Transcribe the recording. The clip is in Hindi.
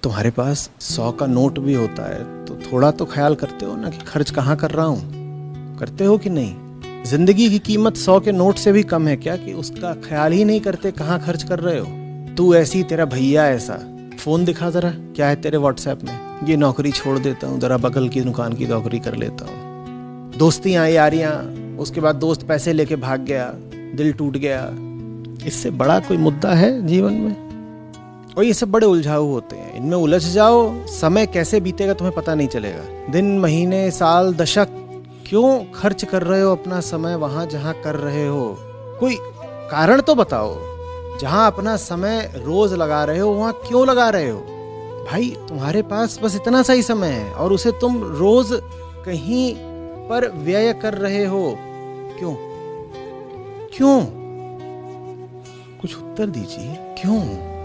तुम्हारे पास 100 का नोट भी होता है तो थोड़ा तो ख्याल करते हो ना कि खर्च कहाँ कर रहा हूँ? करते हो कि नहीं? जिंदगी की कीमत 100 के नोट से भी कम है क्या कि उसका ख्याल ही नहीं करते कहाँ खर्च कर रहे हो? तू ऐसी, तेरा भैया ऐसा। फोन दिखा जरा, क्या है तेरे व्हाट्सएप में? ये नौकरी छोड़ देता हूँ, जरा बगल की दुकान की नौकरी कर लेता हूँ। दोस्तियाँ यारियाँ, उसके बाद दोस्त पैसे लेके भाग गया, दिल टूट गया। इससे बड़ा कोई मुद्दा है जीवन में? और ये सब बड़े उलझाऊ होते हैं, इनमें उलझ जाओ, समय कैसे बीतेगा तुम्हें पता नहीं चलेगा। दिन, महीने, साल, दशक, क्यों खर्च कर रहे हो अपना समय वहां जहां कर रहे हो? कोई कारण तो बताओ। जहां अपना समय रोज लगा रहे हो वहां क्यों लगा रहे हो? भाई तुम्हारे पास बस इतना सा ही समय है और उसे तुम रोज कहीं पर व्यय कर रहे हो। क्यों? क्यों? कुछ उत्तर दीजिए, क्यों?